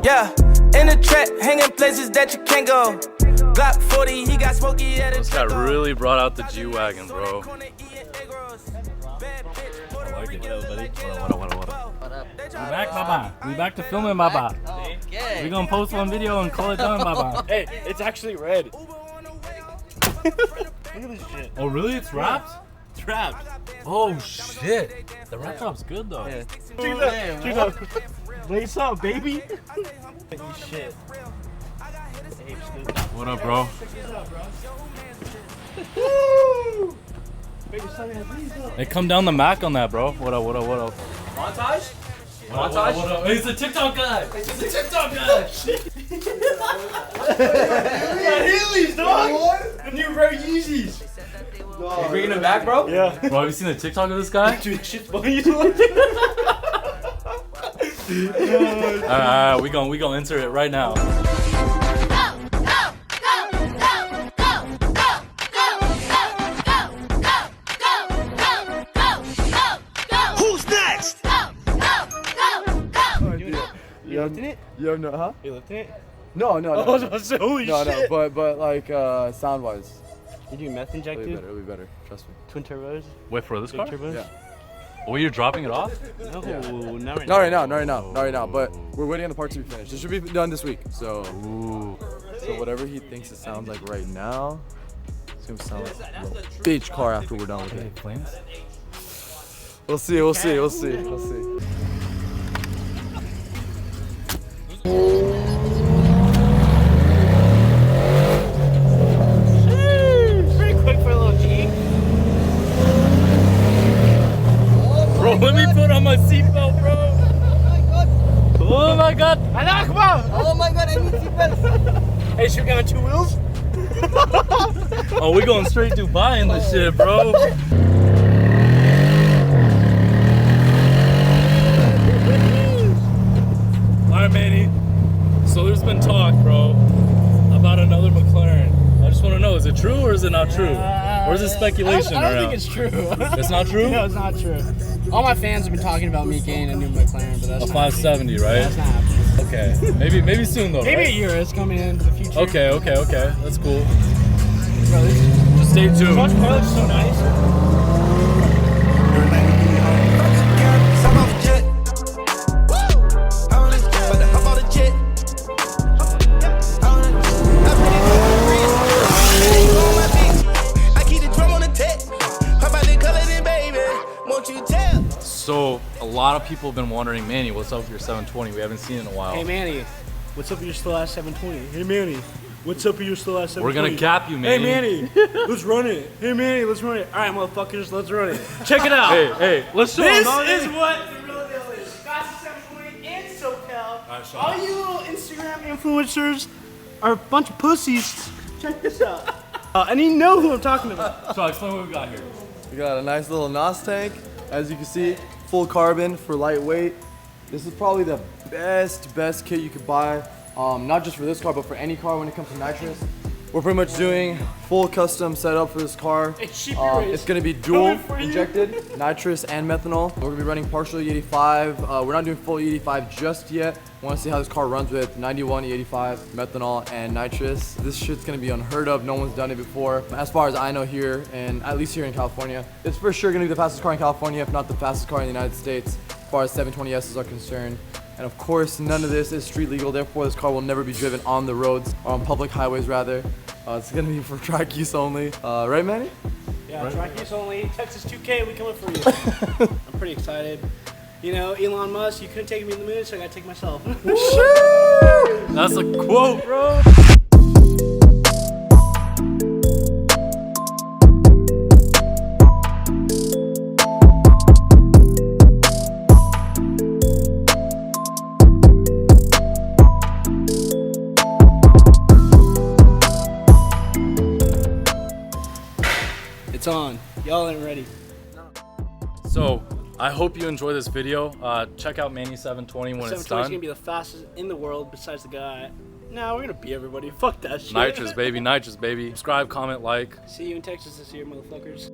Yeah, in the trap, hanging places that you can't go. Glock 40, he got smoky at This guy really brought out the G-Wagon, bro. I like it. What up? We back, Baba. We back to filming, Baba. Okay. We gonna post one video and call it done, Baba. Hey, it's actually red. Look at this shit. Oh, really? It's wrapped? It's wrapped. Oh, shit. The wrap top's good, though. Yeah. Check it out. Lace up, baby. Shit. What up, bro? Woo! Hey, come down the Mac on that, bro. What up, what up, what up? Montage? What up? Hey, he's a TikTok guy. He's a TikTok guy. Heelys, dog. The new rare Yeezys. You bringing them back, bro? Yeah. Bro, have you seen the TikTok of this guy? Dude, this shit's funny. We gonna insert it right now. Who's next? You lifting it? Yo, no, huh? You lifting it? No. I was about to say, holy No, shit. but like sound wise, You doing meth inject, dude? it'll be better. Trust me. Twin turbos? Wait for this car? Turbos? Yeah. Oh, you're dropping it off? No, Yeah. not right Not right now. now. But we're waiting on the part to be finished. It should be done this week. So Ooh. whatever he thinks it sounds like right now, it's gonna sound like a little bitch car after we're done with Hey, it. flames? We'll see. Pretty quick for a little G. Bro, let me put on my seatbelt, bro. Oh my god. Come on. Oh my god, I need seatbelts. Hey, should we get on two wheels? Oh, we going straight Dubai in this shit, bro. Alright, Manny. So there's been talk, bro, about another McLaren. I just want to know, is it true or is it not true? Or is it speculation? I don't around? think it's true. It's not true? No, it's not true. All my fans have been talking about me getting a new McLaren, but that's A not 570, right? That's not happening. Okay. Maybe soon though, Maybe right? a year is coming into the future. Okay. That's cool. Bro, this is Just stay tuned. Clutch pilot's so nice. So a lot of people have been wondering, Manny, what's up with your 720? We haven't seen it in a while. Hey, Manny. What's up with your slow ass 720? Hey, Manny. What's up with your slow ass 720? We're gonna cap you, Hey, Manny. Manny. Let's run it. Hey, Manny. Let's run it. All right, motherfuckers. Let's run it. Check it out. Hey, let's show This them. is what the real deal is. Fastest 720 in SoCal. show All you little Instagram influencers are a bunch of pussies. Check this out. And you know who I'm talking about. So explain what we got here. We got a nice little NOS tank, as you can see, full carbon for lightweight. This is probably the best kit you could buy, not just for this car, but for any car when it comes to nitrous. We're pretty much doing full custom setup for this car. It's gonna be dual injected, nitrous and methanol. We're gonna be running partial E85. We're not doing full E85 just yet. Want to see how this car runs with 91 E85, methanol, and nitrous. This shit's gonna be unheard of. No one's done it before. As far as I know here, and at least here in California, it's for sure gonna be the fastest car in California, if not the fastest car in the United States, as far as 720Ss are concerned. And of course, none of this is street legal, therefore this car will never be driven on the roads, or on public highways rather. It's gonna be for track use only. Right, Manny? Yeah, track use only. Texas 2K, we coming for you. I'm pretty excited. You know, Elon Musk, you couldn't take me in the moon, so I gotta take myself. That's a quote, bro. It's on. Y'all ain't ready. So I hope you enjoy this video. Check out Manny 720 when it's 720 is done. gonna be the fastest in the world besides the guy. Nah, we're gonna beat everybody. Fuck that shit. Nitrous, baby. Nitrous, baby. Subscribe, comment, like. See you in Texas this year, motherfuckers.